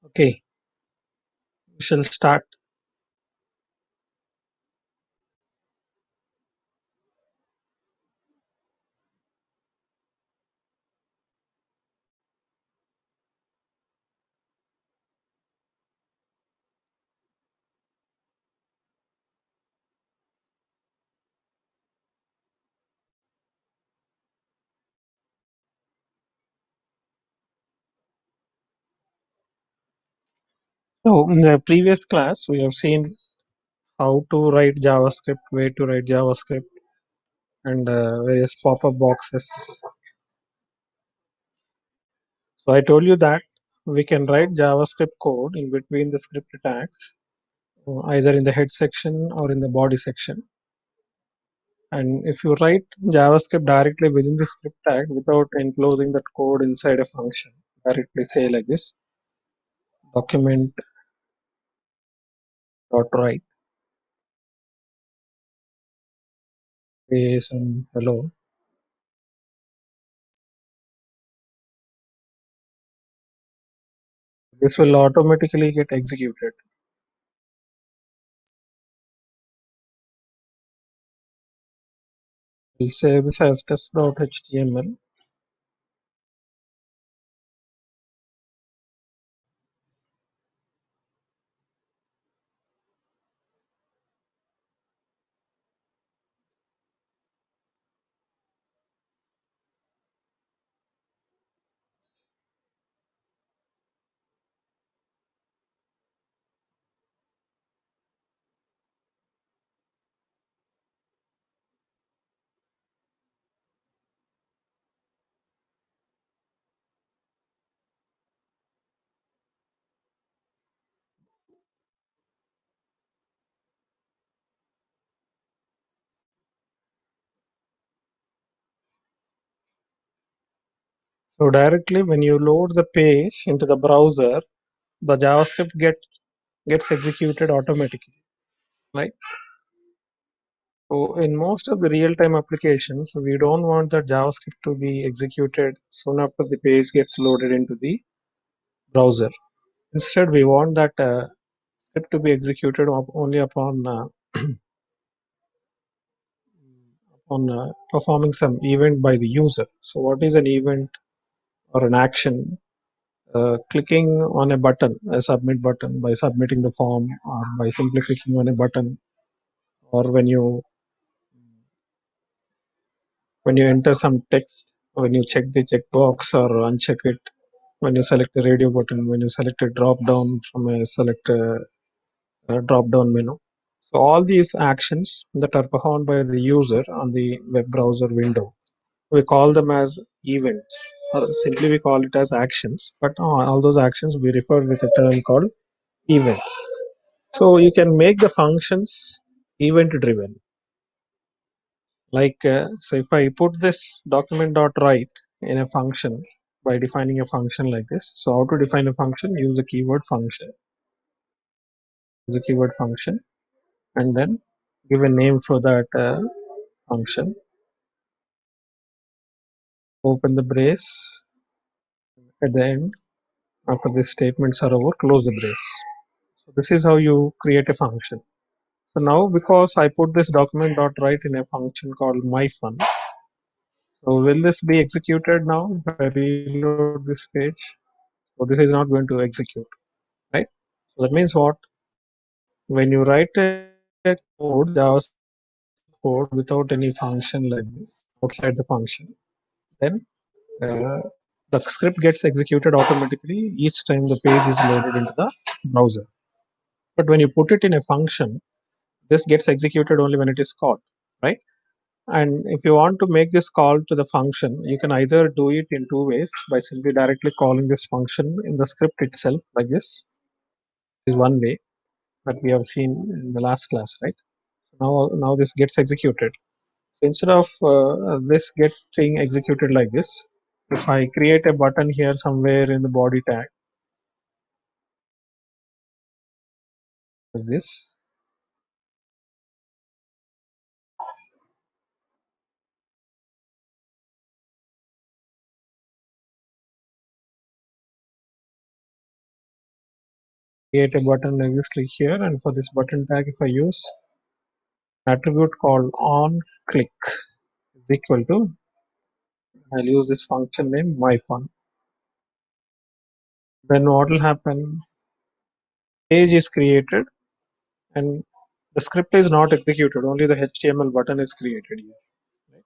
Okay, we shall start. So, in the previous class, we have seen how to write JavaScript, where to write JavaScript, and various pop-up boxes. So, I told you that we can write JavaScript code in between the script tags, either in the head section or in the body section. And if you write JavaScript directly within the script tag without enclosing that code inside a function, directly say like this: document dot write is and hello. This will automatically get executed. We'll save this as test.html. So directly when you load the page into the browser, the JavaScript gets executed automatically, right? So in most of the real-time applications, we don't want the JavaScript to be executed soon after the page gets loaded into the browser. Instead, we want that script to be executed only upon performing some event by the user. So what is an event or an action? Clicking on a button, a submit button, by submitting the form, or by simply clicking on a button, or when you enter some text, when you check the checkbox or uncheck it, when you select a radio button, when you select a drop down from a drop down menu. So all these actions that are performed by the user on the web browser window, we call them as events, or simply we call it as actions. But all those actions we refer with a term called events. So you can make the functions event driven. Like, so if I put this document dot write in a function by defining a function like this. So how to define a function? Use the keyword function. Use the keyword function and then give a name for that function. Open the brace at the end. After these statements are over, close the brace. So this is how you create a function. So now because I put this document dot write in a function called myFun, so will this be executed now if I reload this page? So this is not going to execute, right? So that means what? When you write a code, JavaScript code without any function like this outside the function, then uh, the script gets executed automatically each time the page is loaded into the browser. But when you put it in a function, this gets executed only when it is called, right? And if you want to make this call to the function, you can either do it in two ways by simply directly calling this function in the script itself like this. Is one way that we have seen in the last class, right? Now this gets executed. So instead of this getting executed like this, if I create a button here somewhere in the body tag like this, create a button like this, click here, and for this button tag, if I use an attribute called on click is equal to, I'll use this function name myfun. Then what will happen? Page is created and the script is not executed. Only the HTML button is created here.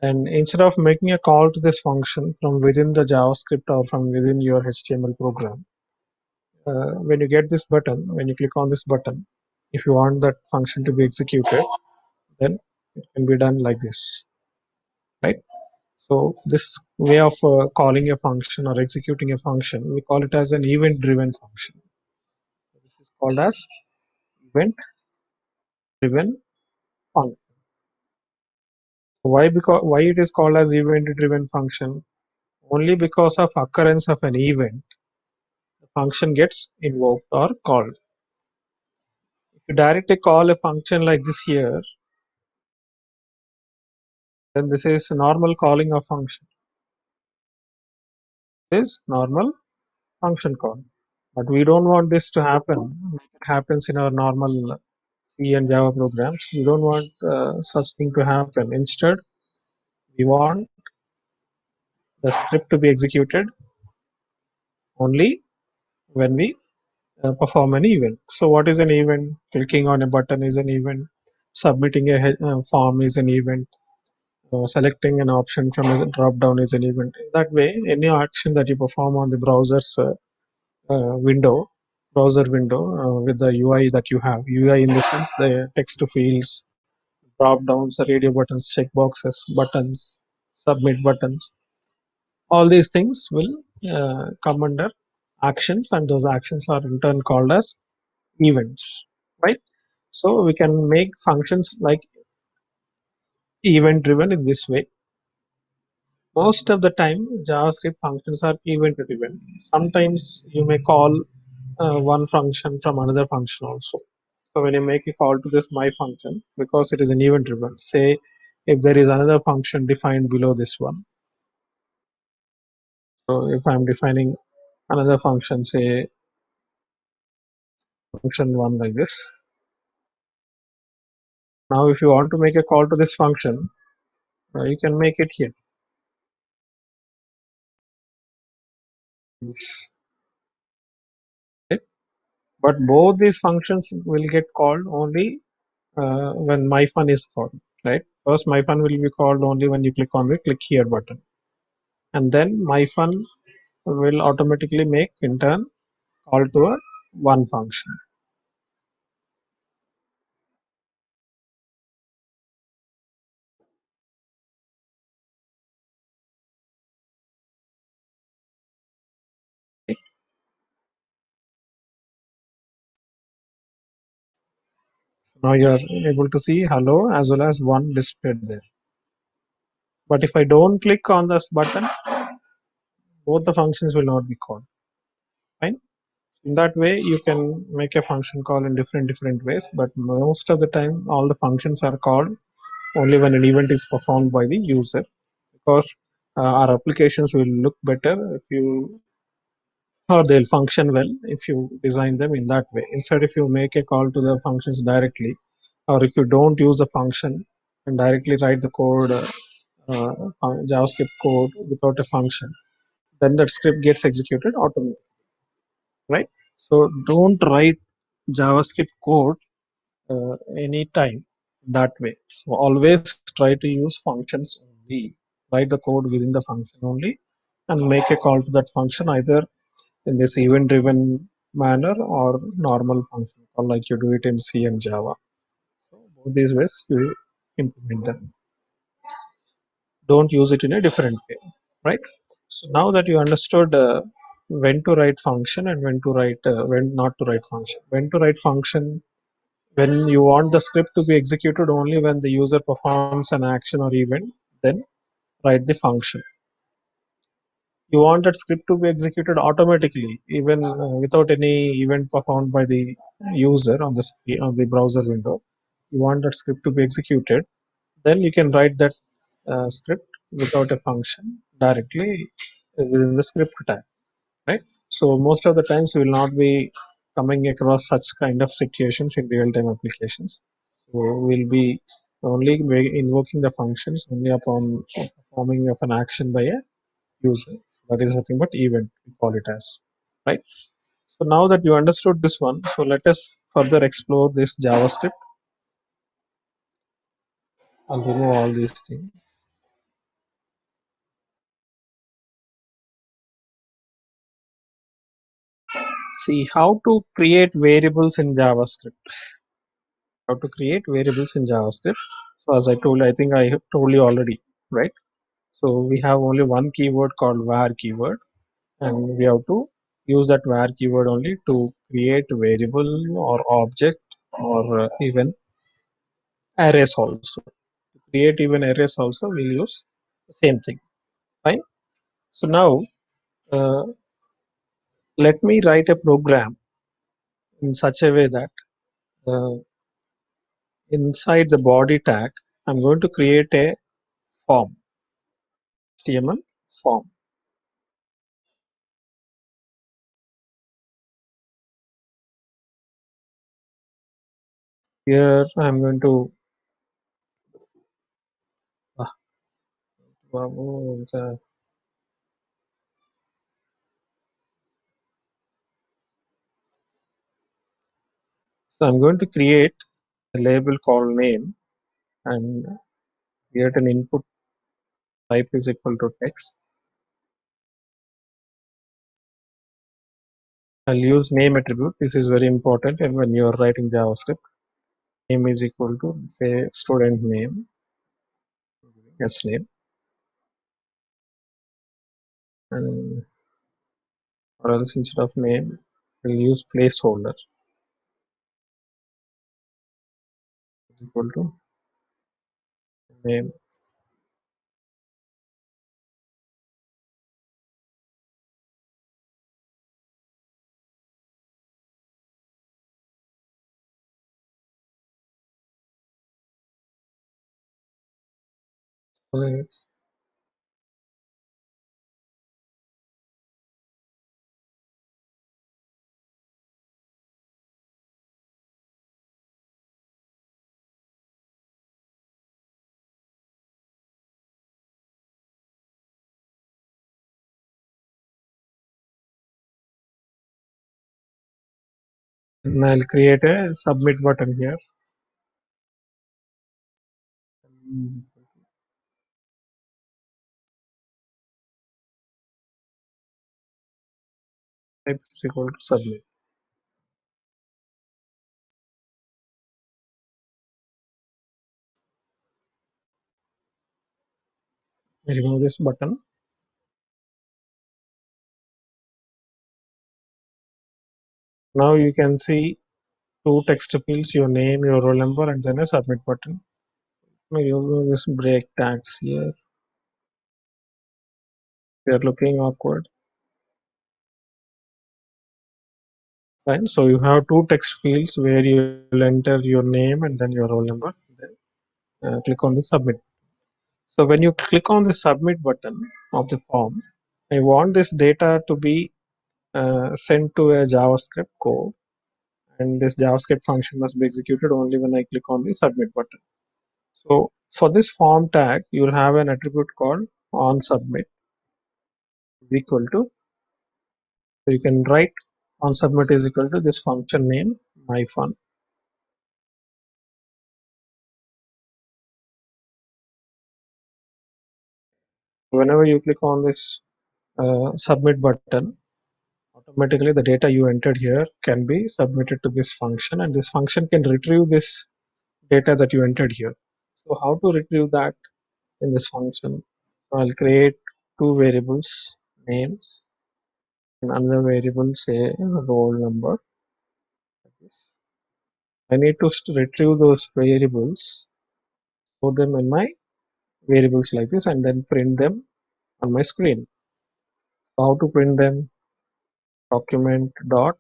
And instead of making a call to this function from within the JavaScript or from within your HTML program, when you get this button, when you click on this button, if you want that function to be executed, then it can be done like this, right? So this way of calling a function or executing a function, we call it as an event-driven function. This is called as event-driven function. Why? Because why it is called as event-driven function? Only because of occurrence of an event, the function gets invoked or called. If you directly call a function like this here, then this is normal calling of function. This is normal function call. But we don't want this to happen. It happens in our normal C and Java programs. We don't want such thing to happen. Instead, we want the script to be executed only when we perform an event. So what is an event? Clicking on a button is an event. Submitting a form is an event. Selecting an option from a drop down is an event. That way, any action that you perform on the browser's browser window with the UI that you have, UI in the sense the text fields, drop downs, the radio buttons, checkboxes, buttons, submit buttons, all these things will come under actions, and those actions are in turn called as events, right? So we can make functions like event driven in this way. Most of the time JavaScript functions are event driven. Sometimes you may call one function from another function also. So when you make a call to this my function, because it is an event driven, say if there is another function defined below this one, so if I'm defining another function, say function 1 like this. Now if you want to make a call to this function, you can make it here. Okay. But both these functions will get called only when myfun is called, right? First myfun will be called only when you click on the click here button, and then myfun will automatically make in turn call to a one function. Okay. So now you are able to see hello as well as one displayed there. But if I don't click on this button, both the functions will not be called. Fine. In that way, you can make a function call in different ways, but most of the time, all the functions are called only when an event is performed by the user, because our applications will look better if you, or they'll function well if you design them in that way. Instead, if you make a call to the functions directly, or if you don't use a function and directly write the code, JavaScript code without a function, then that script gets executed automatically, right? So don't write JavaScript code anytime that way. So always try to use functions only. Write the code within the function only and make a call to that function either in this event driven manner or normal function call like you do it in C and Java. So both these ways you implement them. Don't use it in a different way, right? So now that you understood when to write function and when not to write function. When to write function, when you want the script to be executed only when the user performs an action or event, then write the function. You want that script to be executed automatically, even without any event performed by the user on the screen, on the browser window. You want that script to be executed, then you can write that script without a function directly within the script tag, right? So most of the times you will not be coming across such kind of situations in real-time applications. So we'll be only invoking the functions only upon performing of an action by a user. That is nothing but event, we call it as, right? So now that you understood this one, so let us further explore this JavaScript. I'll remove all these things. See how to create variables in JavaScript. How to create variables in JavaScript. So as I told, I think I have told you already, right? So we have only one keyword called var keyword, and we have to use that var keyword only to create variable or object or even arrays also. To create even arrays also, we'll use the same thing. Fine. So now uh, let me write a program in such a way that uh, inside the body tag, I'm going to create a form, HTML form. Here I'm going to so I'm going to create a label called name and create an input type is equal to text. I'll use name attribute. This is very important, and when you are writing JavaScript, name is equal to say student name, yes name, and or else instead of name, we'll use placeholder is equal to name. Okay, and I'll create a submit button here. Type is equal to submit. I remove this button. Now you can see two text fields, your name, your roll number, and then a submit button. Now you remove this break tags here. They are looking awkward. Fine. So you have two text fields where you will enter your name and then your roll number. Then click on the submit. So when you click on the submit button of the form, I want this data to be sent to a JavaScript code, and this JavaScript function must be executed only when I click on the submit button. So for this form tag, you will have an attribute called on submit equal to. So you can write on submit is equal to this function name myfun. Whenever you click on this submit button, automatically the data you entered here can be submitted to this function, and this function can retrieve this data that you entered here. So how to retrieve that in this function? So I'll create two variables, name and another variable say roll number. I need to retrieve those variables, put them in my variables like this, and then print them on my screen. So how to print them? Document dot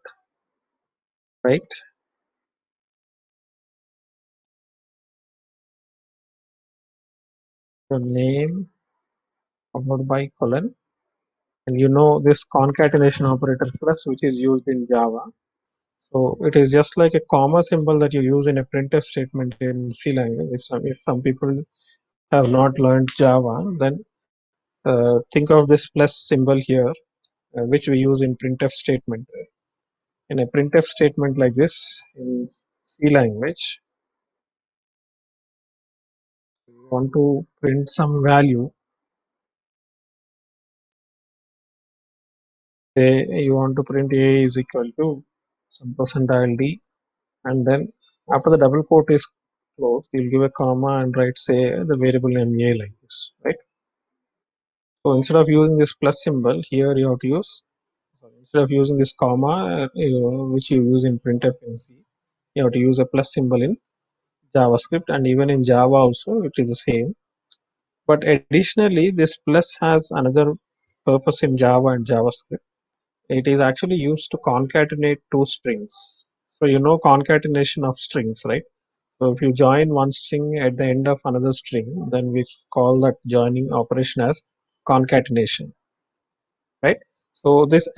write the name followed by colon, and you know this concatenation operator plus which is used in Java. So it is just like a comma symbol that you use in a printf statement in C language. If some people have not learned Java, then think of this plus symbol here, which we use in printf statement. In a printf statement like this in C language, you want to print some value. Say you want to print A is equal to some percentile D, and then after the double quote is closed, you'll give a comma and write, say, the variable name A like this, right? So instead of using this plus symbol here, you have to use, instead of using this comma, which you use in printf in C, you have to use a plus symbol in JavaScript, and even in Java also it is the same. But additionally, this plus has another purpose in Java and JavaScript. It is actually used to concatenate two strings. So you know concatenation of strings, right? So if you join one string at the end of another string, then we call that joining operation as concatenation, right? So this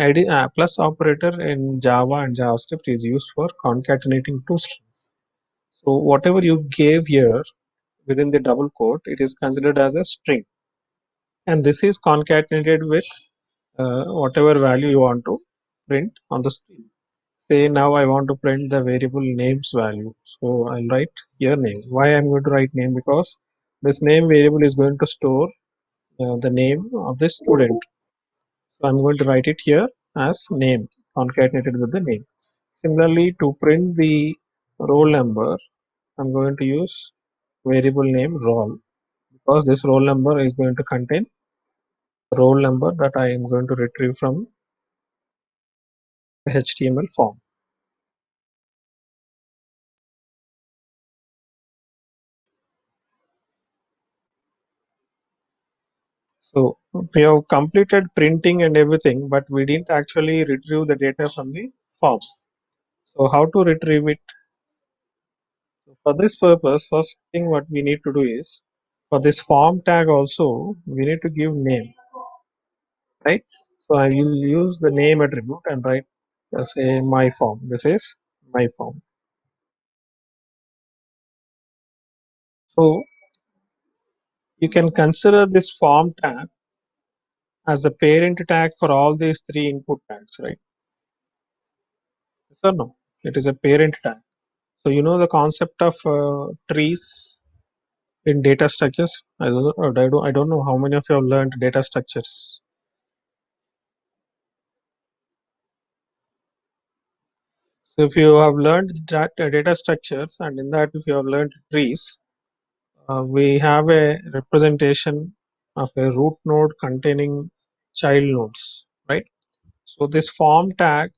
plus operator in Java and JavaScript is used for concatenating two strings. So whatever you gave here within the double quote, it is considered as a string, and this is concatenated with whatever value you want to print on the screen. Say now I want to print the variable names value. So I'll write here name. Why I'm going to write name? Because this name variable is going to store the name of the student. So I'm going to write it here as name concatenated with the name. Similarly, to print the roll number, I'm going to use variable name roll, because this roll number is going to contain the roll number that I am going to retrieve from the HTML form. So we have completed printing and everything, but we didn't actually retrieve the data from the form. So how to retrieve it? For this purpose, first thing what we need to do is, for this form tag also, we need to give name, right? So I will use the name attribute and write, say, my form. This is my form. So you can consider this form tag as the parent tag for all these three input tags, right? Yes or no? It is a parent tag. So you know the concept of trees in data structures. I don't know how many of you have learned data structures. So if you have learned that data structures, and in that if you have learned trees, we have a representation of a root node containing child nodes, right? So this form tag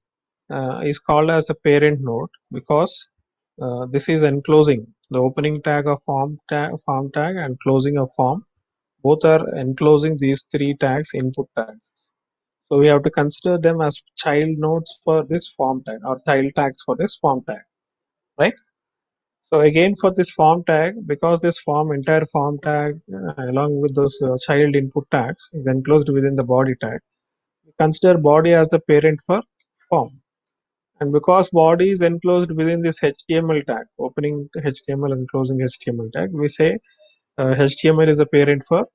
is called as a parent node because this is enclosing the opening tag of form tag and closing of form. Both are enclosing these three tags, input tags. So we have to consider them as child nodes for this form tag, or child tags for this form tag, right? So again for this form tag, because this entire form tag along with those child input tags is enclosed within the body tag, we consider body as the parent for form. And because body is enclosed within this HTML tag, opening HTML and closing HTML tag, we say HTML is a parent for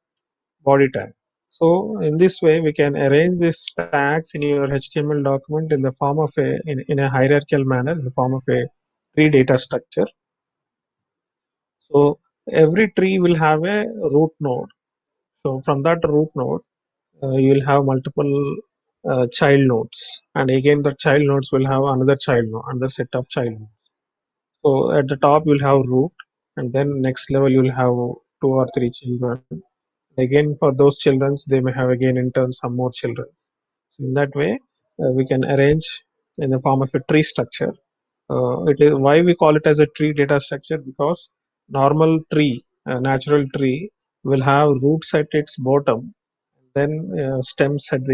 body tag. So in this way, we can arrange these tags in your HTML document in the form of in a hierarchical manner, in the form of a tree data structure. So every tree will have a root node. So from that root node, you will have multiple child nodes, and again the child nodes will have another child node, another set of child nodes. So at the top you will have root, and then next level you will have two or three children. Again for those children, they may have again in turn some more children. So in that way, we can arrange in the form of a tree structure. It is why we call it as a tree data structure, because normal tree, a natural tree, will have roots at its bottom, then stems and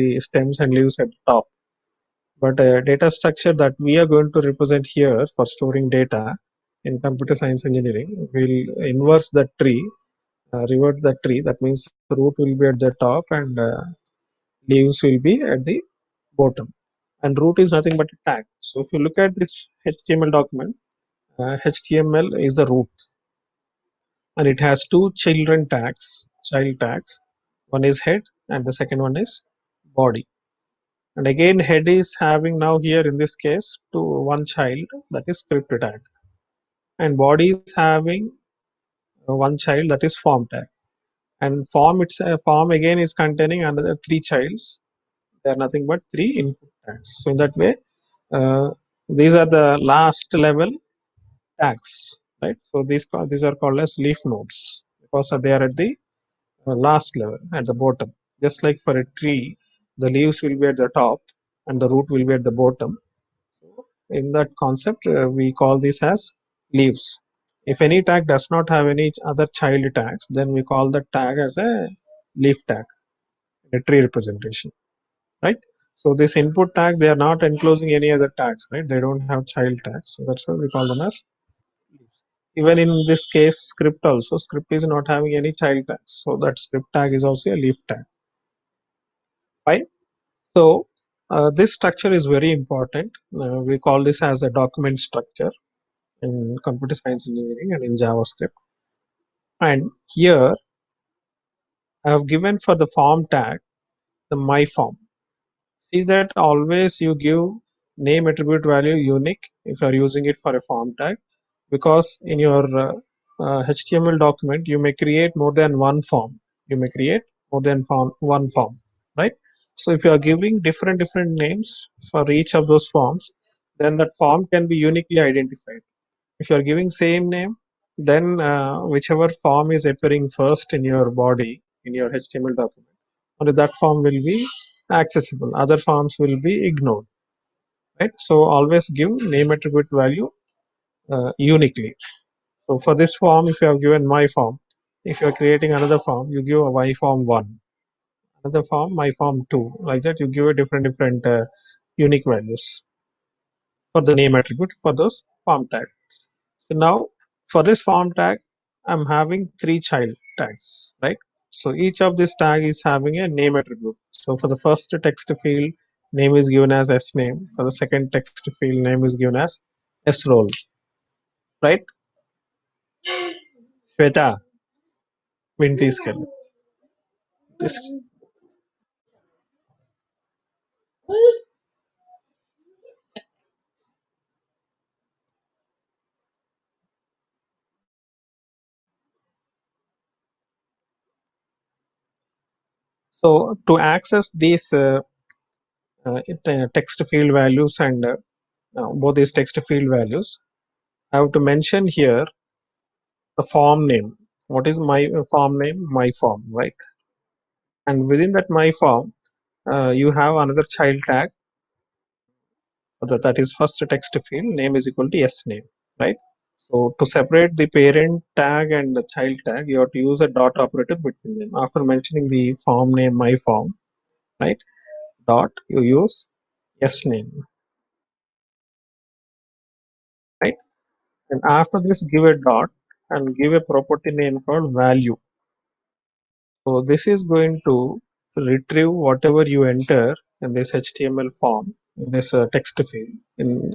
leaves at the top. But a data structure that we are going to represent here for storing data in computer science engineering will inverse the tree, revert the tree. That means the root will be at the top and leaves will be at the bottom. and root is nothing but a tag. So if you look at this HTML document, HTML is the root, and it has two child tags. One is head and the second one is body. And again, head is having now here in this case to one child, that is script tag, and body is having one child, that is form tag. And form again is containing another three childs. They are nothing but three input tags. So in that way, uh, these are the last level tags, right? So these are called as leaf nodes because they are at the last level at the bottom. Just like for a tree, the leaves will be at the top and the root will be at the bottom. So in that concept, we call this as leaves. If any tag does not have any other child tags, then we call that tag as a leaf tag, a tree representation, right? So this input tag, they are not enclosing any other tags, right? They don't have child tags. So that's why we call them as leaves. Even in this case, script is not having any child tags. So that script tag is also a leaf tag, right? So this structure is very important. We call this as a document structure in computer science engineering and in JavaScript. And here I have given for the form tag the my form. See that always you give name attribute value unique if you are using it for a form tag, because in your HTML document you may create more than one form. You may create more than one form, right? So if you are giving different names for each of those forms, then that form can be uniquely identified. If you are giving same name, then whichever form is appearing first in your body in your HTML document, only that form will be accessible. Other forms will be ignored, right? So always give name attribute value uniquely. So for this form, if you have given my form, if you are creating another form, you give a my form 1, another form my form 2. Like that, you give a different unique values for the name attribute for those form tag. So now for this form tag, I'm having three child tags, right? So each of this tag is having a name attribute. So for the first text field, name is given as S name. For the second text field, name is given as S role, right? Shweta, విని this. So to access these text field values and both these text field values, I have to mention here the form name. What is my form name? My form, right? And within that my form, you have another child tag that is first text field name is equal to S name, right? So to separate the parent tag and the child tag, you have to use a dot operator between them. After mentioning the form name my form, right? Dot, you use S name, right? And after this, give a dot and give a property name called value. So this is going to retrieve whatever you enter in this HTML form, in this text field, in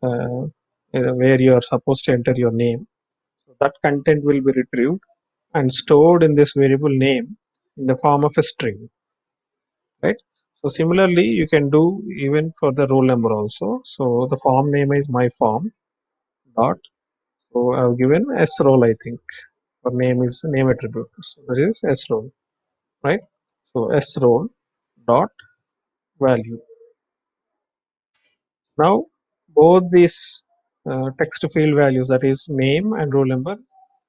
uh, where you are supposed to enter your name. So that content will be retrieved and stored in this variable name in the form of a string, right? So similarly, you can do even for the roll number also. So the form name is my form dot. So I've given S roll, I think. For name is name attribute. So that is S roll, right? So S roll dot value. Now both these text field values, that is name and roll number,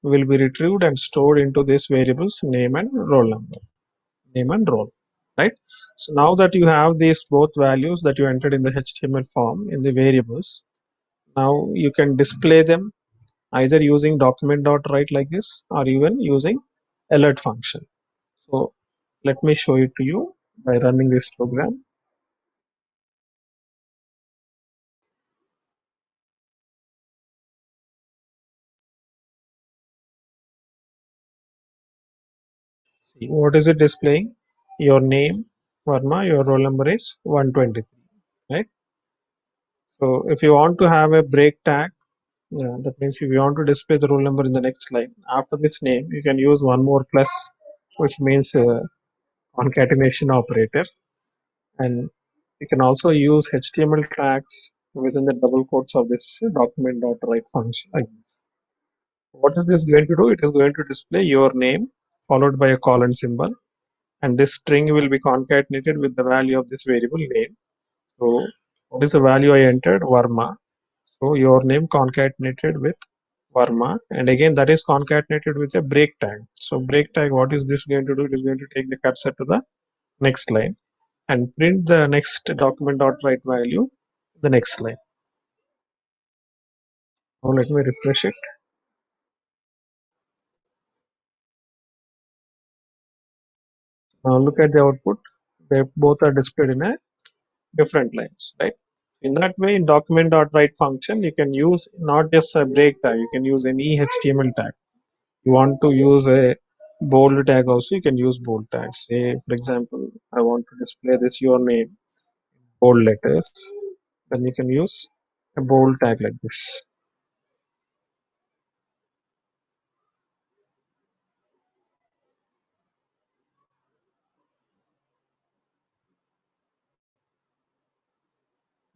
will be retrieved and stored into these variables name and roll number, name and roll, right? So now that you have these both values that you entered in the HTML form in the variables, now you can display them either using document dot write like this or even using alert function. So let me show it to you by running this program. See, what is it displaying? Your name, Varma, your roll number is 123, right? So if you want to have a break tag, that means if you want to display the roll number in the next line, after this name, you can use one more plus, which means concatenation operator. And you can also use HTML tags within the double quotes of this document.write function. Like this. What is this going to do? It is going to display your name followed by a colon symbol, and this string will be concatenated with the value of this variable name. So what is the value I entered? Varma. So your name concatenated with Varma, and again that is concatenated with a break tag. So break tag, what is this going to do? It is going to take the cursor to the next line and print the next document.write value the next line. Now let me refresh it. Now look at the output. They both are displayed in a different lines, right? In that way, in document.write function, you can use not just a break tag, you can use any HTML tag. You want to use a bold tag also, you can use bold tags. Say, for example, I want to display this your name, bold letters, then you can use a bold tag like this.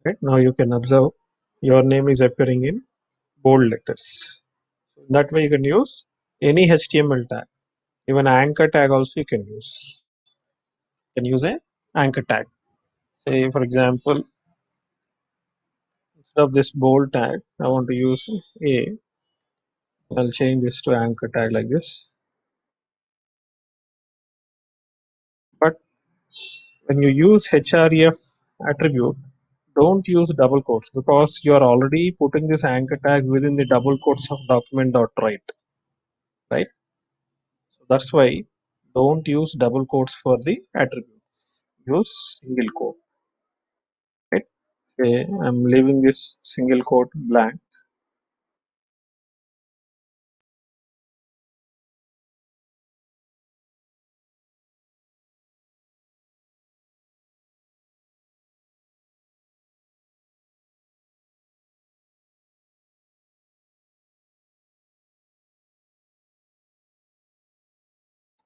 Right? Now you can observe your name is appearing in bold letters. That way you can use any HTML tag. Even anchor tag also you can use. You can use a anchor tag. Say for example, instead of this bold tag, I want to use a. I'll change this to anchor tag like this. But when you use href attribute, don't use double quotes because you are already putting this anchor tag within the double quotes of document.write, right? So that's why don't use double quotes for the attributes. Use single quote. Right? Say I'm leaving this single quote blank.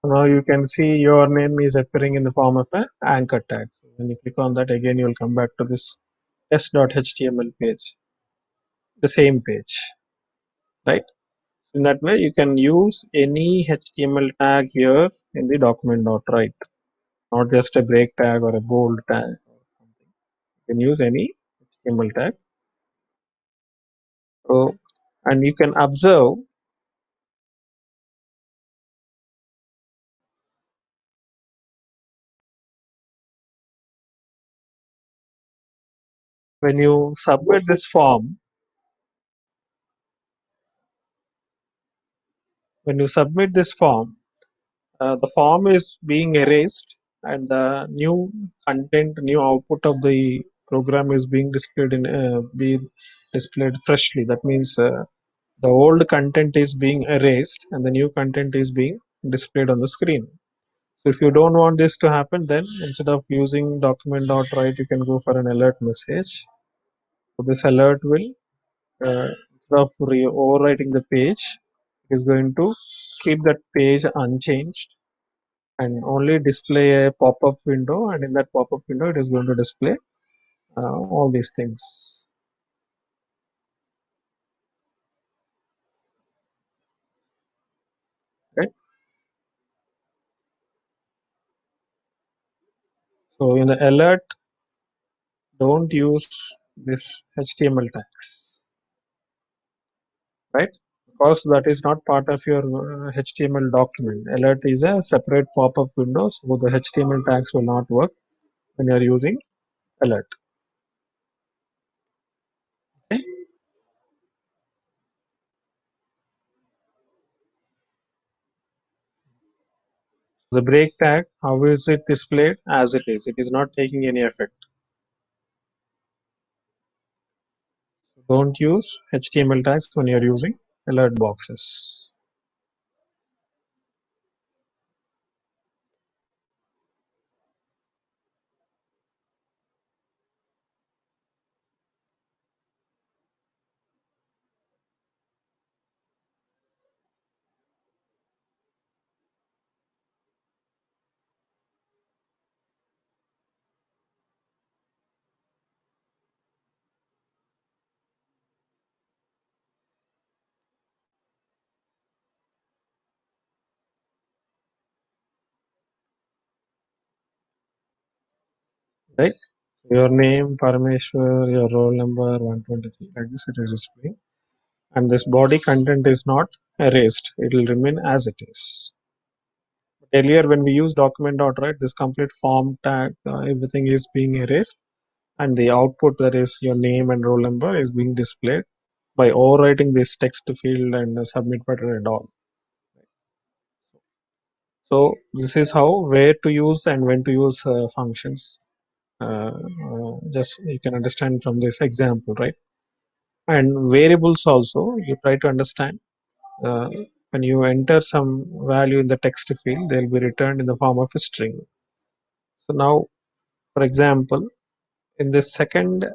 Now you can see your name is appearing in the form of an anchor tag. So when you click on that again, you will come back to this test.html page, the same page, right? In that way, you can use any HTML tag here in the document.write, not just a break tag or a bold tag. You can use any HTML tag. So, and you can observe when you submit this form, when you submit this form, the form is being erased and the new content, new output of the program is being displayed being displayed freshly. That means the old content is being erased and the new content is being displayed on the screen. So if you don't want this to happen, then instead of using document.write, you can go for an alert message. So this alert will, instead of overwriting the page, it is going to keep that page unchanged and only display a pop-up window, and in that pop-up window it is going to display all these things, right? So in the alert, don't use this HTML tags, right? Because that is not part of your HTML document. Alert is a separate pop-up window, so the HTML tags will not work when you are using alert. Okay? The break tag, how is it displayed? As it is. It is not taking any effect. Don't use HTML tags when you are using alert boxes. right? Your name, Parameshwar, your roll number 123, like this it is displaying. And this body content is not erased, it will remain as it is. Earlier, when we use document dot write, this complete form tag, everything is being erased, and the output, that is your name and roll number, is being displayed by overwriting this text field and submit button and all. So this is how, where to use and when to use functions. Just you can understand from this example, right? And variables also, you try to understand. Uh, when you enter some value in the text field, they will be returned in the form of a string. So now, for example, in this second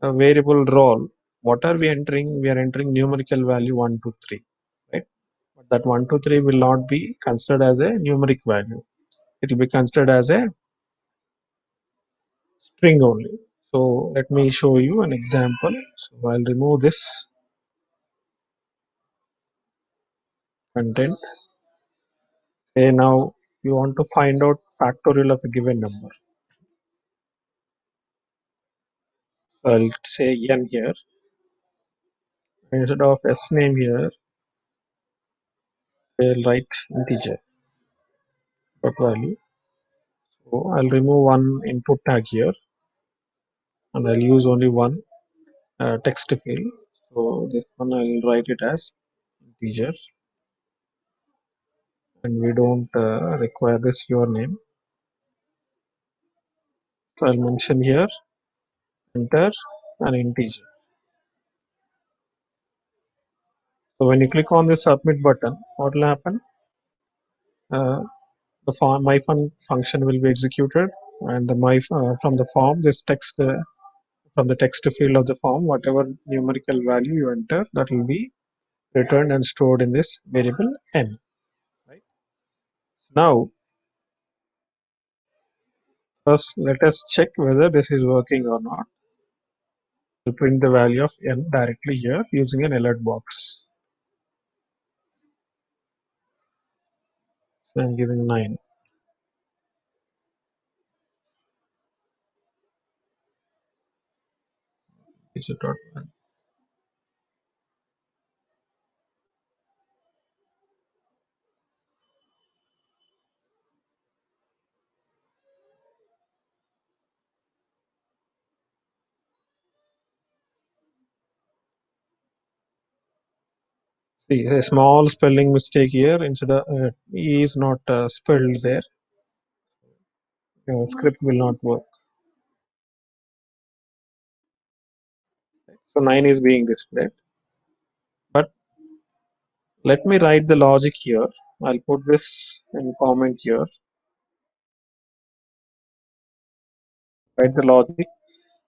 variable role, what are we entering? We are entering numerical value 1, 2, 3, right? But that 1, 2, 3 will not be considered as a numeric value. It will be considered as a string only. So let me show you an example. So I'll remove this content. Say now you want to find out factorial of a given number. So I'll say n here. Instead of s name here, I'll write integer dot value. So I'll remove one input tag here, and I'll use only one text field. So this one I'll write it as integer, and we don't require this your name. So I'll mention here enter an integer. So when you click on the submit button, what will happen? Uh, the form my function will be executed, and the my from the form, this text from the text field of the form, whatever numerical value you enter, that will be returned and stored in this variable n. Right. Now first let us check whether this is working or not. We'll print the value of n directly here using an alert box. So I'm giving 9. Is it not? See a small spelling mistake here. Instead of e is not spelled there. Script will not work. So 9 is being displayed. But let me write the logic here. I'll put this in comment here. Write the logic.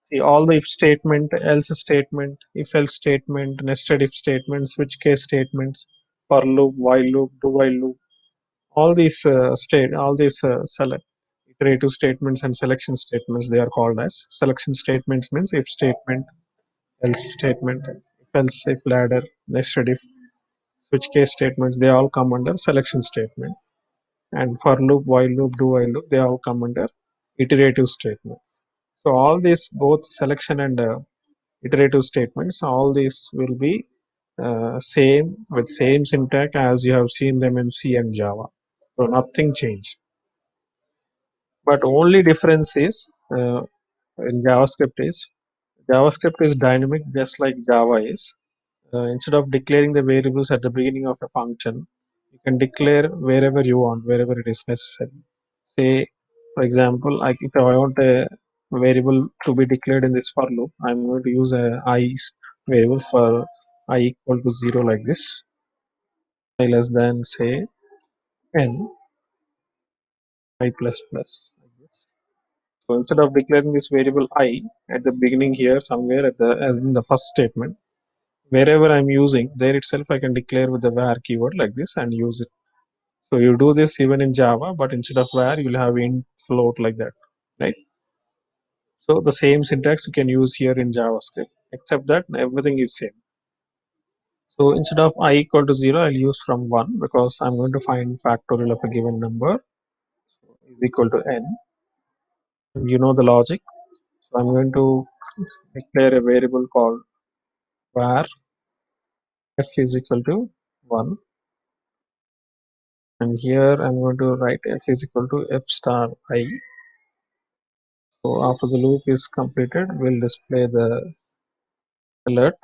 See all the if statement, else statement, if else statement, nested if statement, switch case statements, for loop, while loop, do while loop. All these select iterative statements and selection statements, they are called as. Selection statements means if statement, else statement, if else, if ladder, nested if, switch case statements, they all come under selection statement. And for loop, while loop, do while loop, they all come under iterative statements. So all these, both selection and iterative statements, all these will be same with same syntax as you have seen them in C and Java. So nothing changed. But only difference is in JavaScript is dynamic just like Java is. Instead of declaring the variables at the beginning of a function, you can declare wherever you want, wherever it is necessary. Say, for example, like if I want a variable to be declared in this for loop, I'm going to use a I variable for I equal to 0 like this, I less than say n, I plus plus. Like this. So instead of declaring this variable I at the beginning here somewhere at the as in the first statement, wherever I'm using, there itself I can declare with the var keyword like this and use it. So you do this even in Java, but instead of var, you'll have int float like that, right? So the same syntax you can use here in JavaScript, except that everything is same. So instead of I equal to 0, I'll use from 1 because I'm going to find factorial of a given number is equal to n. You know the logic. So I'm going to declare a variable called var f is equal to 1, and here I'm going to write f is equal to f star I. So after the loop is completed, we'll display the alert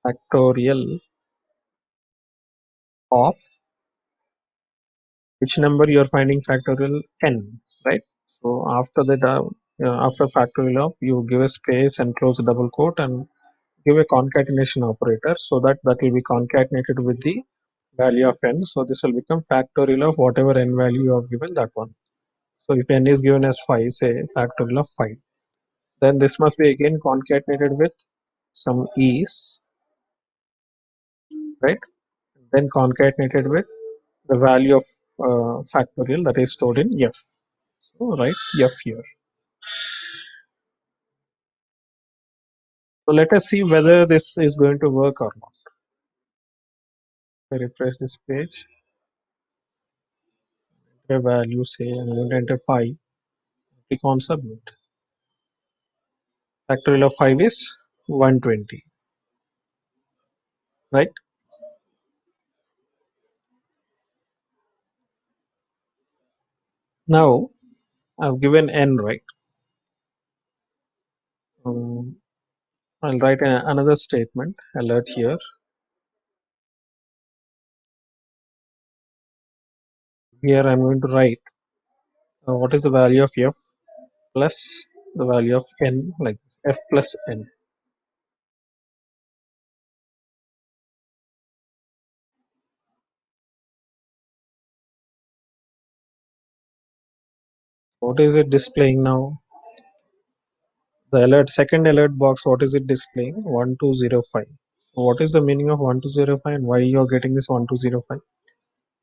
factorial of which number you are finding factorial n, right? So after that, after factorial of, you give a space and close a double quote and give a concatenation operator, so that will be concatenated with the value of n. So this will become factorial of whatever n value you have given, that one. So if n is given as 5, say factorial of 5, then this must be again concatenated with some e's, right? Then concatenated with the value of factorial that is stored in f. So write f here. So let us see whether this is going to work or not. I refresh this page. The value, say I'm going to enter 5. Click on submit. Factorial of 5 is 120. Right? Now I've given n, right? Um, I'll write another statement, alert here. Here I'm going to write what is the value of f plus the value of n, like f plus n. What is it displaying now? The alert, second alert box, what is it displaying? 1205. What is the meaning of 1205 and why you are getting this 1205?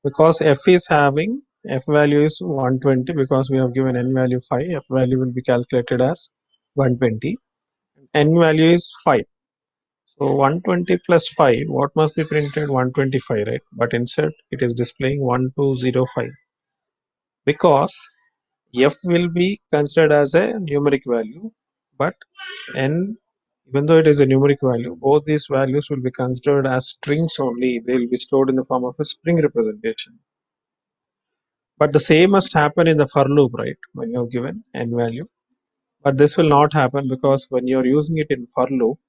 Because f is having, f value is 120, because we have given n value 5, f value will be calculated as 120, n value is 5. So 120 plus 5, what must be printed? 125, right? But instead it is displaying 1205, because f will be considered as a numeric value, but n, even though it is a numeric value, both these values will be considered as strings only. They will be stored in the form of a string representation. But the same must happen in the for loop, right? When you have given n value. But this will not happen, because when you are using it in for loop,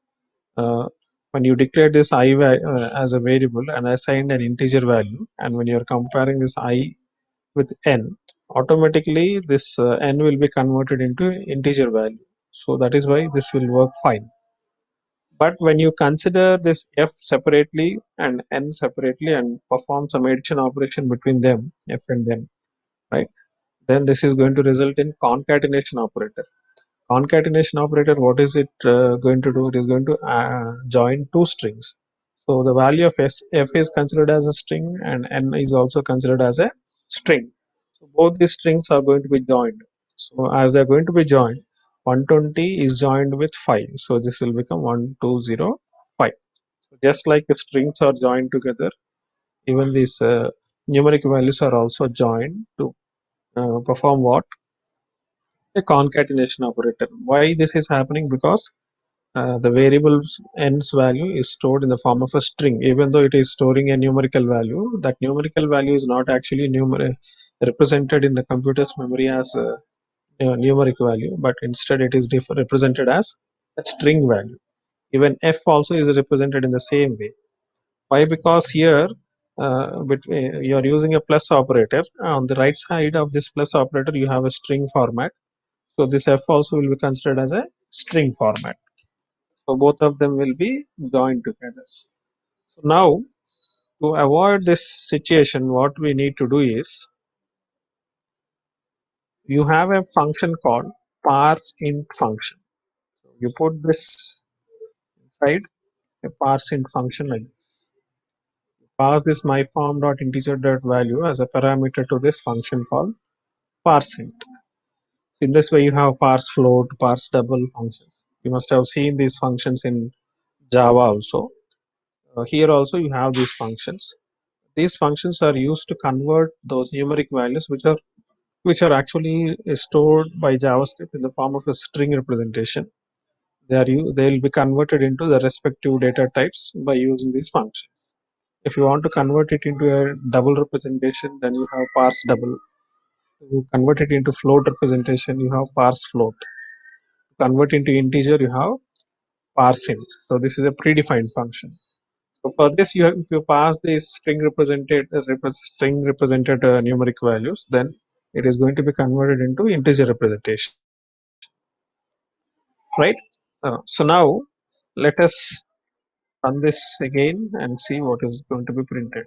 when you declare this I as a variable and assigned an integer value, and when you are comparing this I with n, automatically this n will be converted into integer value. So that is why this will work fine. But when you consider this f separately and n separately and perform some addition operation between them, f and n, right? Then this is going to result in concatenation operator. Concatenation operator, what is it going to do? It is going to join two strings. So the value of f is considered as a string and n is also considered as a string. So both these strings are going to be joined. So as they are going to be joined, 120 is joined with 5. So this will become 1205. So just like the strings are joined together, even these numeric values are also joined to perform what? A concatenation operator. Why this is happening? Because the variable's n's value is stored in the form of a string. Even though it is storing a numerical value, that numerical value is not actually represented in the computer's memory as a numeric value, but instead it is represented as a string value. Even f also is represented in the same way. Why? Because here you are using a plus operator. On the right side of this plus operator, you have a string format. So this f also will be considered as a string format. So both of them will be joined together. So now, to avoid this situation, what we need to do is, you have a function called parseInt function. So you put this inside a parseInt function like this. Pass this myform.integer.value as a parameter to this function called parseInt. In this way, you have parse float, parse double functions. You must have seen these functions in Java also. Here also you have these functions. These functions are used to convert those numeric values which are which are actually stored by JavaScript in the form of a string representation. They will be converted into the respective data types by using these functions. If you want to convert it into a double representation, then you have parse double. To convert it into float representation, you have parse float. To convert into integer, you have parse int. So this is a predefined function. So for this, if you pass these string represented numeric values, then it is going to be converted into integer representation, right? So now let us run this again and see what is going to be printed.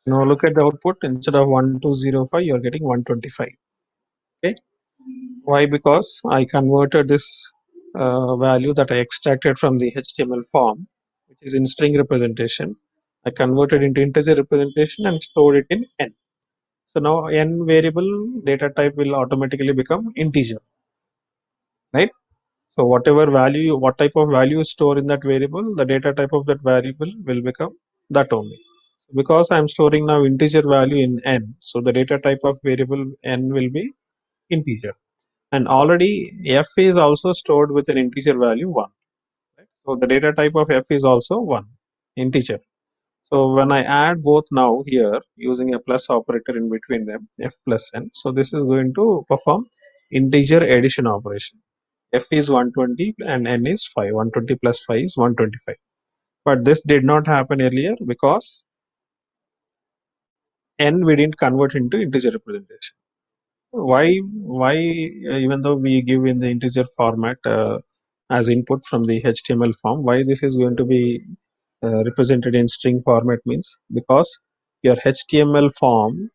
Now look at the output. Instead of 1205, you are getting 125. Okay. Why? Because I converted this value that I extracted from the HTML form, which is in string representation. I converted into integer representation and stored it in n. So now n variable data type will automatically become integer, right? So whatever value, what type of value is stored in that variable, the data type of that variable will become that only. Because I am storing now integer value in n, so the data type of variable n will be integer. And already f is also stored with an integer value 1. Right? So the data type of f is also 1, integer. So when I add both now here using a plus operator in between them, f plus n, so this is going to perform integer addition operation. F is 120 and n is 5. 120 plus 5 is 125. But this did not happen earlier because n we didn't convert into integer representation. Why even though we give in the integer format as input from the HTML form, why this is going to be represented in string format means because your HTML form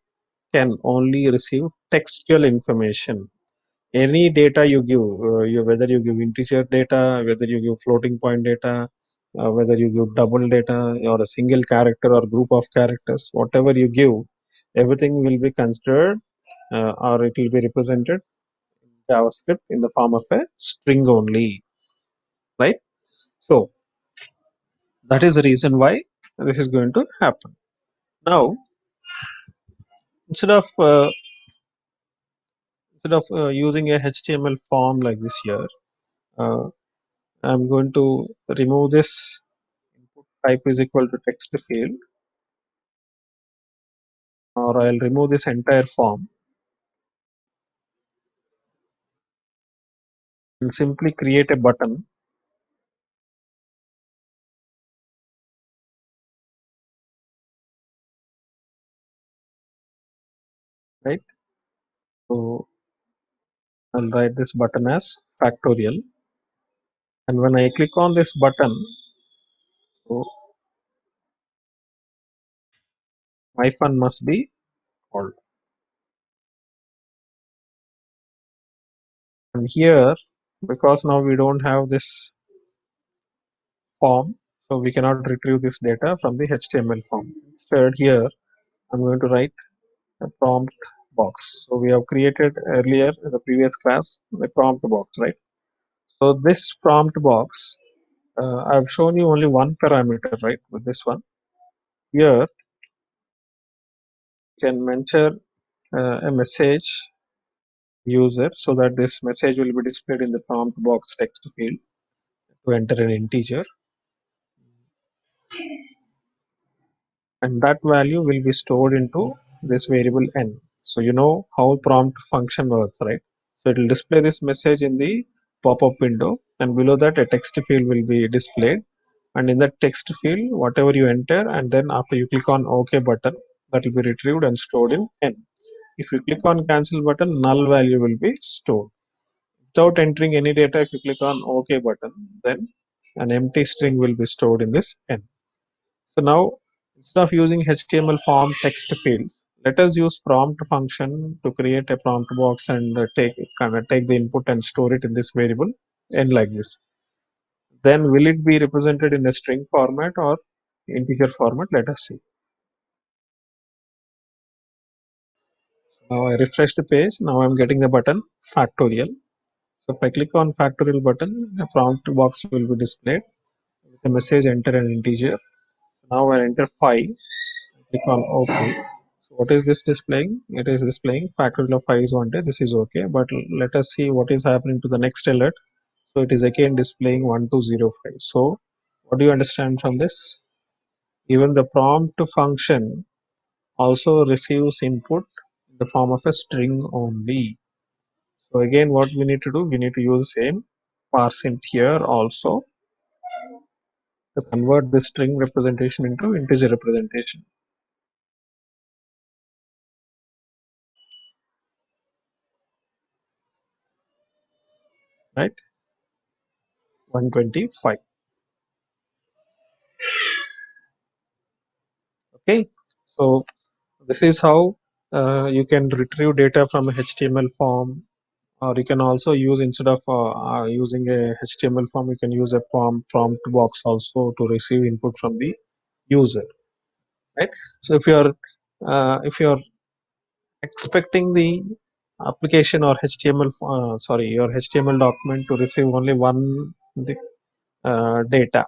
can only receive textual information. Any data you give, whether you give integer data, whether you give floating point data, whether you give double data or a single character or group of characters, whatever you give, everything will be considered or it will be represented in JavaScript in the form of a string only, right? So that is the reason why this is going to happen. Now, instead of uh, using a HTML form like this here, uh, I'm going to remove this input type is equal to text field, or I'll remove this entire form and simply create a button. Right? So I'll write this button as factorial, and when I click on this button, so my fun must be called. And here, because now we don't have this form, so we cannot retrieve this data from the HTML form. Instead, here I'm going to write a prompt box. So we have created earlier in the previous class the prompt box, right? So this prompt box, I've shown you only one parameter, right? With this one, here you can mention a message user so that this message will be displayed in the prompt box text field to enter an integer, and that value will be stored into this variable n. So you know how prompt function works, right? So it will display this message in the pop-up window, and below that a text field will be displayed, and in that text field whatever you enter, and then after you click on OK button, that will be retrieved and stored in n. If you click on cancel button, null value will be stored. Without entering any data, if you click on OK button, then an empty string will be stored in this n. So now, instead of using HTML form text field, let us use prompt function to create a prompt box and take the input and store it in this variable n like this. Then will it be represented in a string format or integer format? Let us see. Now I refresh the page. Now I'm getting the button factorial. So if I click on factorial button, a prompt box will be displayed with a message enter an integer. So now I enter 5. Click on OK. So what is this displaying? It is displaying factorial of 5 is 1 day. This is okay, but let us see what is happening to the next alert. So it is again displaying 1205. So what do you understand from this? Even the prompt function also receives input in the form of a string only. So again, what we need to do, we need to use the same parseInt here also to convert the string representation into integer representation, right? 125. Okay, so this is how you can retrieve data from a HTML form, or you can also use, instead of using a HTML form, you can use a prompt box also to receive input from the user, right? So if you're expecting the application or HTML your HTML document to receive only one data,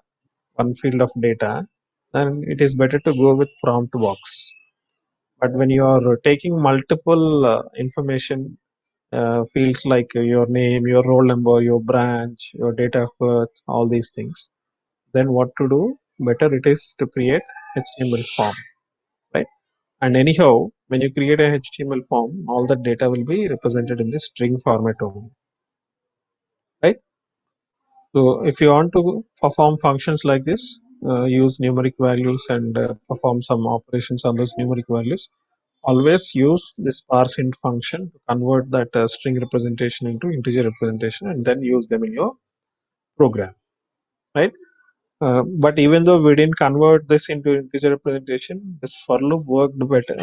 one field of data, then it is better to go with prompt box. But when you are taking multiple information fields like your name, your roll number, your branch, your date of birth, all these things, then what to do? Better it is to create HTML form, right? And anyhow, when you create a HTML form, all the data will be represented in the string format only, right? So if you want to perform functions like this, use numeric values and perform some operations on those numeric values, always use this parseInt function to convert that string representation into integer representation and then use them in your program, right? But even though we didn't convert this into integer representation, this for loop worked better,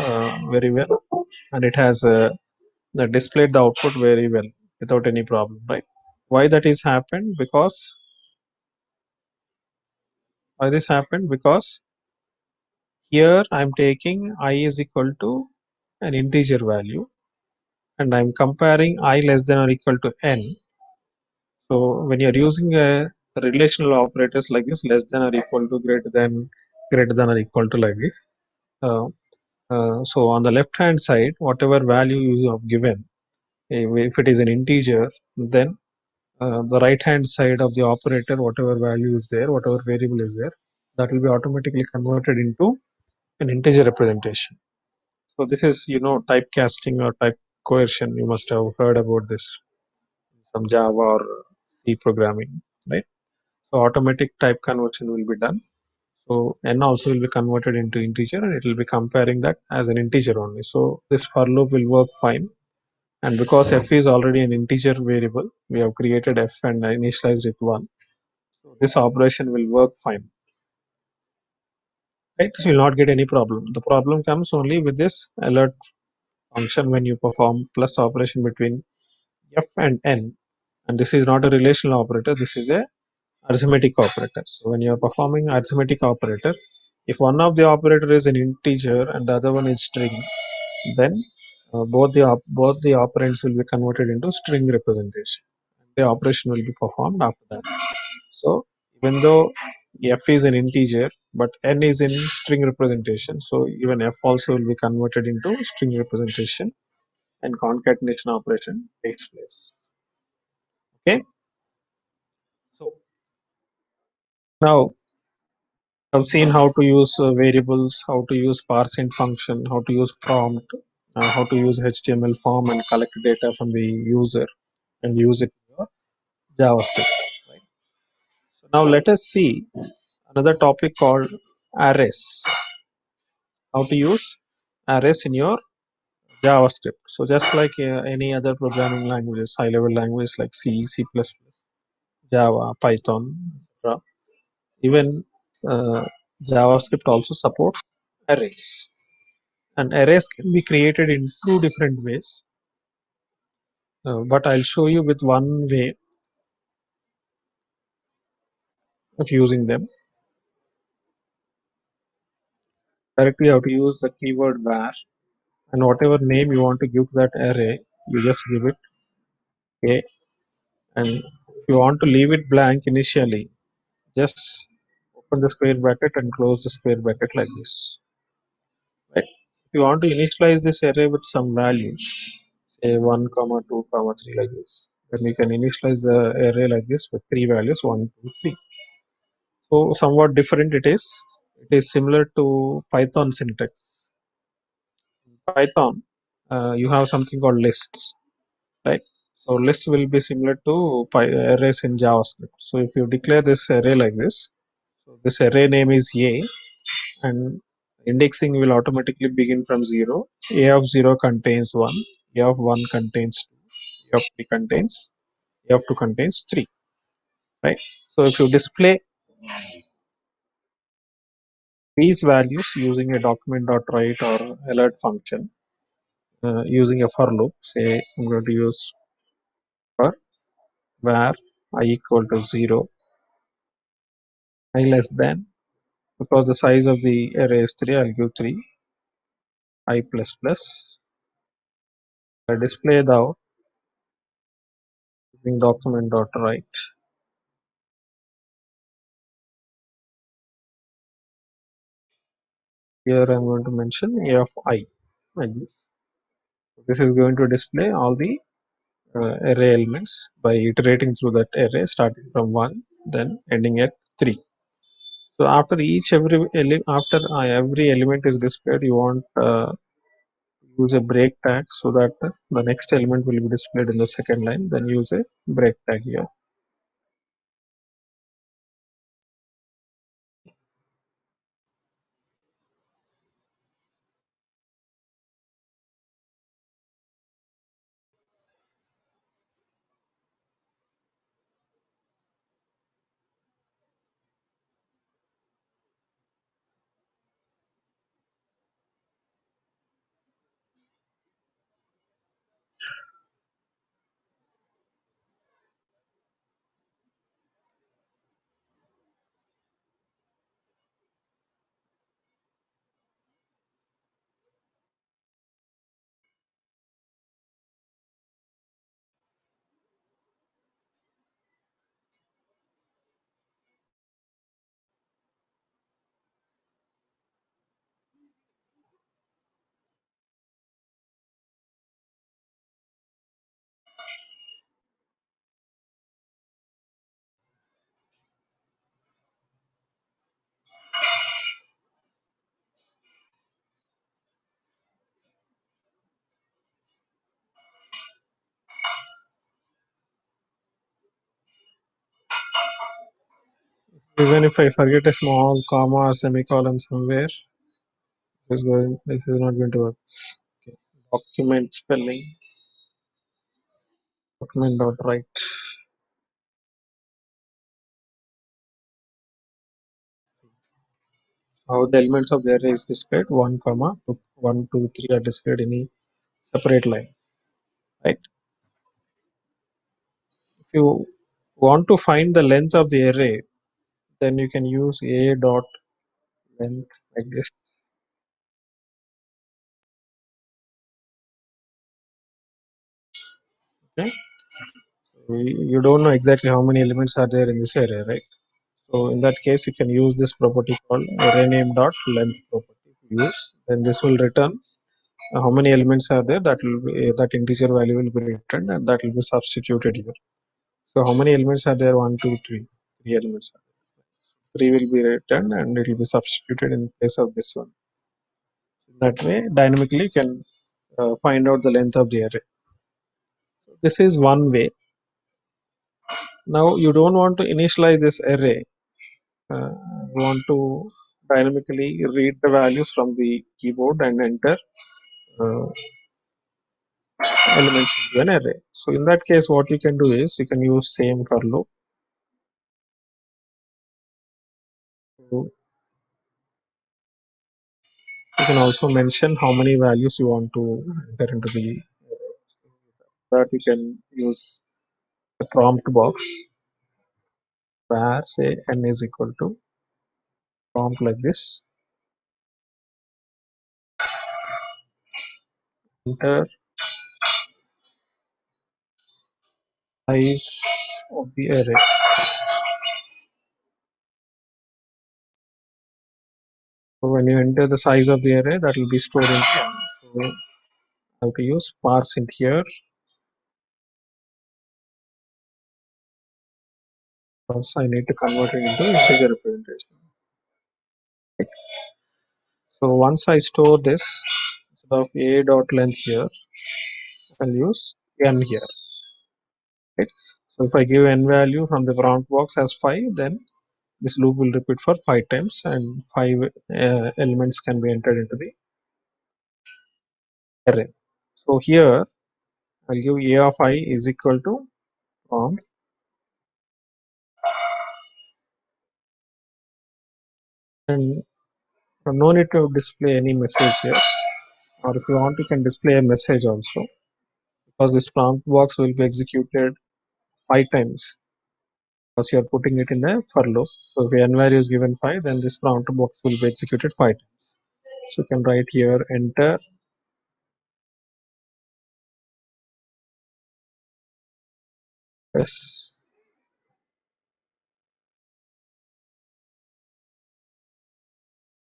very well, and it has displayed the output very well without any problem, right? Why that is happened? Because why this happened? Because here I'm taking I is equal to an integer value, and I'm comparing I less than or equal to n. So when you're using a relational operators like this, less than or equal to, greater than or equal to, like this. So on the left hand side, whatever value you have given, if it is an integer, then the right hand side of the operator, whatever value is there, whatever variable is there, that will be automatically converted into an integer representation. So this is, typecasting or type coercion. You must have heard about this in some Java or C programming, right? So automatic type conversion will be done. So n also will be converted into integer, and it will be comparing that as an integer only. So this for loop will work fine. And because f is already an integer variable, we have created f and initialized it 1. So this operation will work fine. Right? So you'll not get any problem. The problem comes only with this alert function when you perform plus operation between f and n. And this is not a relational operator, this is a arithmetic operator. So when you are performing arithmetic operator, if one of the operator is an integer and the other one is string, then both the operands will be converted into string representation. The operation will be performed after that. So even though f is an integer, but n is in string representation, so even f also will be converted into string representation, and concatenation operation takes place. Okay. So now I've seen how to use variables, how to use parseInt function, how to use prompt, how to use HTML form and collect data from the user and use it in your JavaScript. Right? So now let us see another topic called arrays. How to use arrays in your JavaScript. So just like any other programming languages, high-level languages like C, C++, Java, Python, etc. Even uh, JavaScript also supports arrays. And arrays can be created in two different ways. But I'll show you with one way of using them. Directly, you have to use the keyword var, and whatever name you want to give to that array, you just give it. Okay. And if you want to leave it blank initially, just open the square bracket and close the square bracket like this. If you want to initialize this array with some values, say 1, comma 2, comma 3 like this, then we can initialize the array like this with three values 1, 2, 3. So somewhat different it is. It is similar to Python syntax. Python, you have something called lists, right? So list will be similar to arrays in JavaScript. So if you declare this array like this, so this array name is A, and indexing will automatically begin from 0. A of 0 contains 1, A of 1 contains 2, A of 3 contains, A of 2 contains 3, right? So if you display these values using a document.write or alert function, using a for loop, say I'm going to use for var I equal to 0, I less than, because the size of the array is 3, I'll give 3, I plus plus. I display the out using document.write. Here I'm going to mention A of I like this. This is going to display all the array elements by iterating through that array starting from 1 then ending at 3. So after every element is displayed, you want use a break tag so that the next element will be displayed in the second line. Then use a break tag here. Even if I forget a small comma or semicolon somewhere, this is not going to work. Okay. Document spelling, document.write. How the elements of the array is displayed, 1 comma 1 2 3 are displayed in a separate line, right? If you want to find the length of the array, then you can use a dot length like this. Okay, so you don't know exactly how many elements are there in this array, right? So in that case, you can use this property called array name dot length property. Use, then this will return how many elements are there. That will be that integer value will be returned, and that will be substituted here. So how many elements are there? 1 2 3. Three elements are there. 3 will be returned, and it will be substituted in place of this one. That way, dynamically you can find out the length of the array. So this is one way. Now you don't want to initialize this array. You want to dynamically read the values from the keyboard and enter uh, elements into an array. So in that case, what you can do is you can use same for loop. So you can also mention how many values you want to enter into the array. That you can use a prompt box where say n is equal to prompt like this. Enter size of the array. when you enter the size of the array, that will be stored in n. So I have to use parse int here, because I need to convert it into integer representation. So once I store this, instead of a dot length here, I'll use n here. Right? So if I give n value from the prompt box as 5, then this loop will repeat for 5 times, and 5 elements can be entered into the array. So here I'll give a of I is equal to prompt, and no need to display any message here, or if you want you can display a message also, because this prompt box will be executed 5 times because you are putting it in a for loop. So if n value is given 5, then this prompt box will be executed 5 times. So you can write here enter s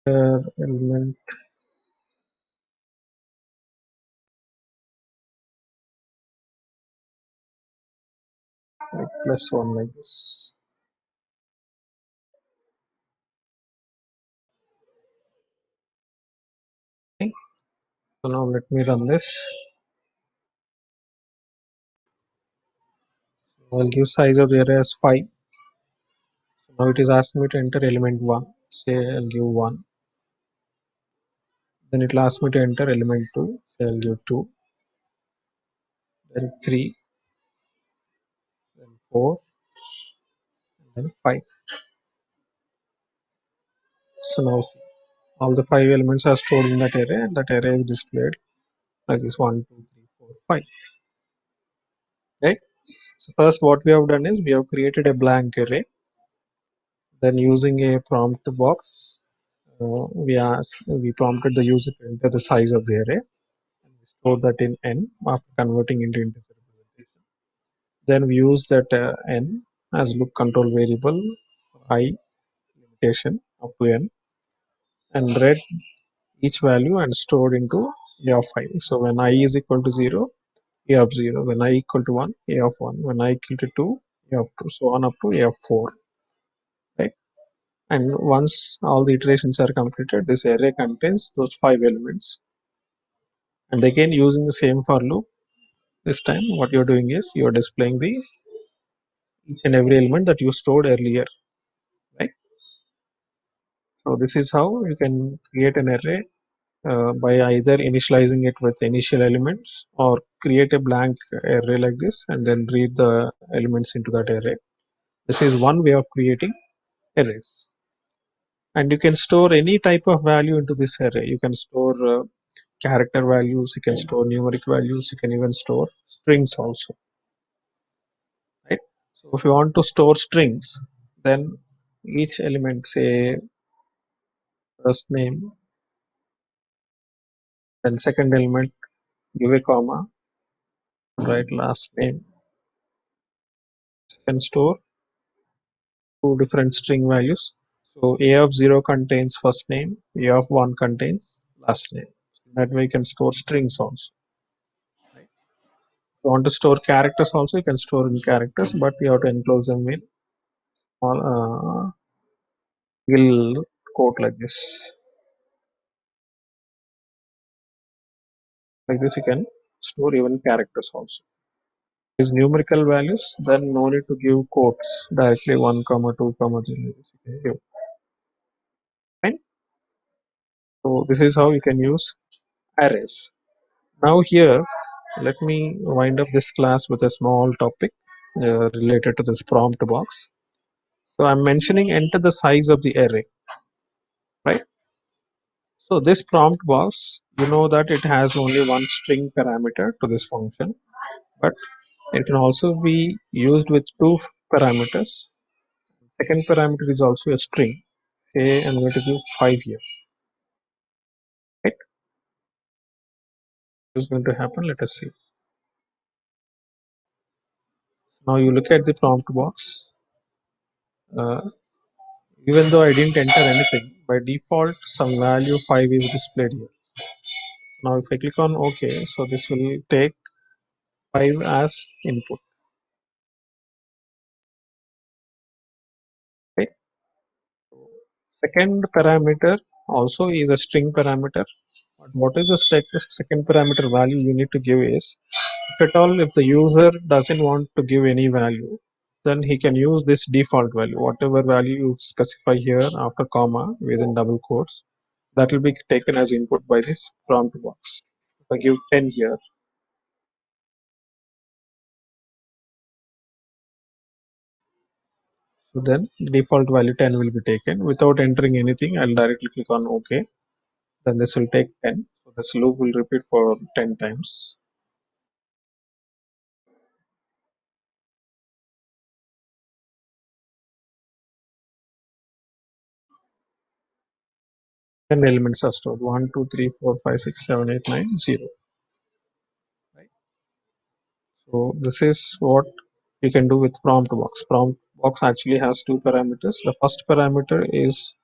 element like +1 like this. Okay. So now let me run this. I'll give size of the array as 5. So now it is asking me to enter element 1. Say I'll give 1. Then it will ask me to enter element 2. Say I'll give 2. Then 3. Then 4. And then 5. So now see, all the 5 elements are stored in that array, and that array is displayed like this 1, 2, 3, 4, 5. Okay. So first what we have done is we have created a blank array. Then using a prompt box, we prompted the user to enter the size of the array. We store that in n after converting into integer representation. Then we use that n as loop control variable I limitation up to n, and read each value and stored into a of I. So when I is equal to 0, a of 0. When I equal to 1, a of 1. When I equal to 2, a of 2. So on up to a of 4. Right? And once all the iterations are completed, this array contains those 5 elements. And again, using the same for loop, this time what you're doing is you're displaying the each and every element that you stored earlier. Right? So this is how you can create an array by either initializing it with initial elements, or create a blank array like this and then read the elements into that array. This is one way of creating arrays. And you can store any type of value into this array. You can store character values, you can store numeric values, you can even store strings also. Right? So if you want to store strings, then each element, say first name, then second element, give a comma, write last name. You can store two different string values. So a of 0 contains first name, a of 1 contains last name. That way you can store strings also. Right? If you want to store characters also, you can store in characters, but you have to enclose them in single quote like this. Like this you can store even characters also. These numerical values, then no need to give quotes directly 1 comma 2 comma 3 like this you can give. Fine. So this is how you can use arrays. Now here, let me wind up this class with a small topic related to this prompt box. So I'm mentioning enter the size of the array, right? So this prompt box, you know that it has only one string parameter to this function, but it can also be used with two parameters. Second parameter is also a string. Say I'm going to give 5 here, right? What is going to happen? Let us see. Now you look at the prompt box. Uh, Even though I didn't enter anything, by default some value 5 is displayed here. Now if I click on OK, so this will take 5 as input. Okay. Second parameter also is a string parameter. But what is the second parameter value you need to give is, if at all if the user doesn't want to give any value, then he can use this default value, whatever value you specify here after comma within double quotes, that will be taken as input by this prompt box. If I give 10 here, so then default value 10 will be taken without entering anything. I'll directly click on OK. Then this will take 10. So this loop will repeat for 10 times. 10 elements are stored. 1, 2, 3, 4, 5, 6, 7, 8, 9, 0. Right? So this is what you can do with prompt box. Prompt box actually has two parameters. The first parameter is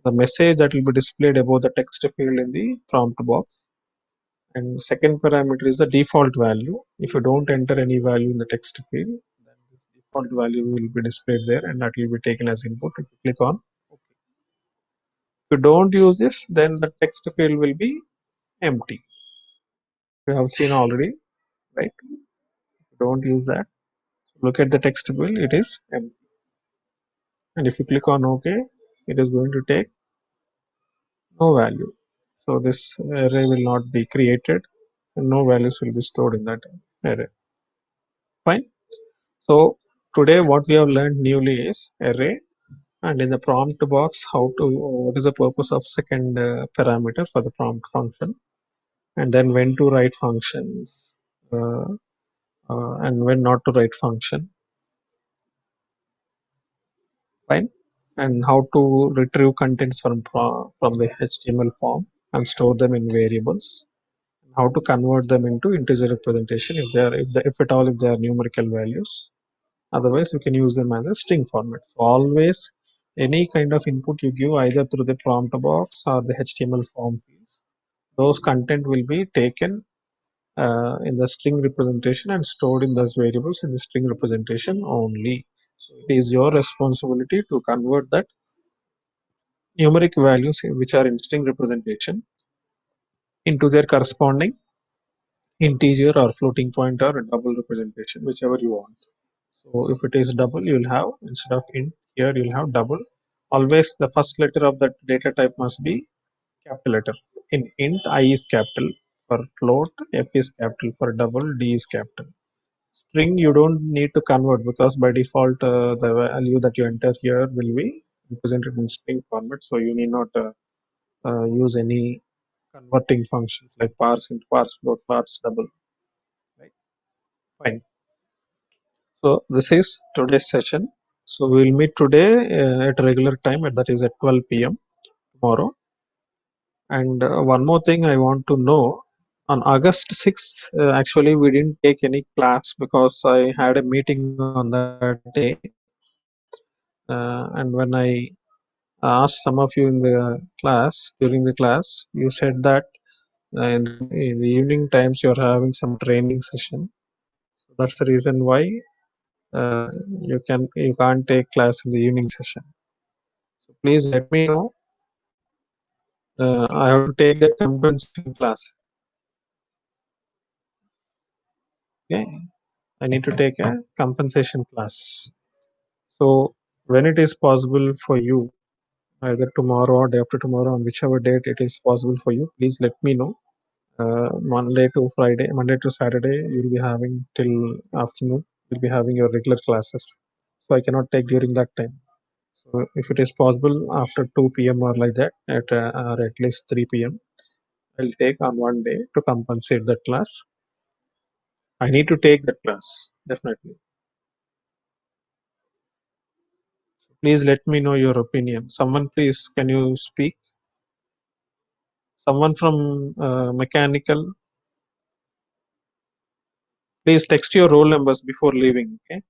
the message that will be displayed above the text field in the prompt box. And second parameter is the default value. If you don't enter any value in the text field, then this default value will be displayed there and that will be taken as input. If you click on OK. If you don't use this, then the text field will be empty. We have seen already, right? If you don't use that, look at the text field, it is empty. And if you click on OK, it is going to take no value. So this array will not be created and no values will be stored in that array. Fine. So today what we have learned newly is array, and in the prompt box how to, what is the purpose of second parameter for the prompt function, and then when to write functions uh, and when not to write function. Fine. And how to retrieve contents from the HTML form and store them in variables. How to convert them into integer representation if they are, if at all if they are numerical values. Otherwise, you can use them as a string format. So always, any kind of input you give either through the prompt box or the HTML form fields, those content will be taken in the string representation and stored in those variables in the string representation only. So it is your responsibility to convert that numeric values which are in string representation into their corresponding integer or floating point or double representation, whichever you want. So if it is double, you'll have, instead of int here, you'll have double. Always the first letter of that data type must be capital letter. In int, I is capital. For float, F is capital. For double, D is capital. String, you don't need to convert because by default, the value that you enter here will be represented in string format. So you need not use any converting functions like parse int, parse float, parse double. Right? Fine. So this is today's session. So we will meet today at regular time, and that is at 12 p.m. tomorrow. And one more thing I want to know, on August 6th, actually we didn't take any class because I had a meeting on that day. And when I asked some of you in the class, during the class, you said that in the evening times you're having some training session. That's the reason why you can't take class in the evening session. So please let me know. I have to take the compensation class. Okay, I need to take a compensation class. So when it is possible for you, either tomorrow or day after tomorrow, on whichever date it is possible for you, please let me know. Monday to Friday, Monday to Saturday, you'll be having till afternoon. You'll be having your regular classes. So I cannot take during that time. So if it is possible after 2 p.m. or like that, or at least 3 p.m., I'll take on one day to compensate that class. I need to take that class, definitely. Please let me know your opinion. Someone, please, can you speak? Someone from mechanical, please text your roll numbers before leaving. Okay.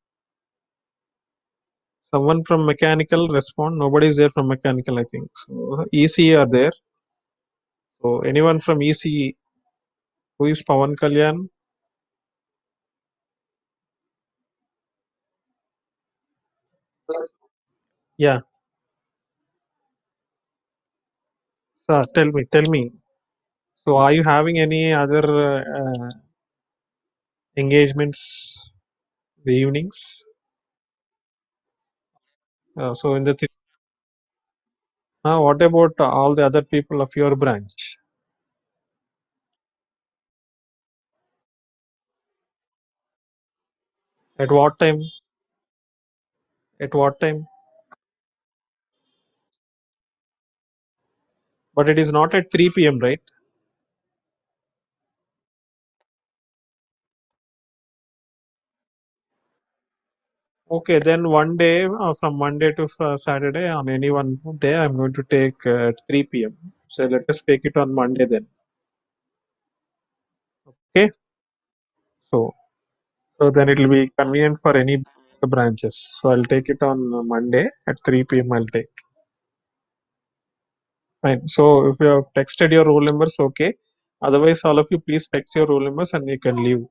Someone from mechanical respond. Nobody is there from mechanical, I think. So EC are there. So anyone from EC, who is Pawan Kalyan? Yeah, sir, tell me. So are you having any other engagements the evenings? So in the what about all the other people of your branch? At what time? At what time? But it is not at 3 p.m., right? Okay, then one day from Monday to Saturday, on any one day, I'm going to take at 3 p.m. So let us take it on Monday then. Okay, so then it will be convenient for any branches. So I'll take it on Monday at 3 p.m. I'll take. Fine. So if you have texted your roll numbers, okay. Otherwise, all of you please text your roll numbers and you can leave.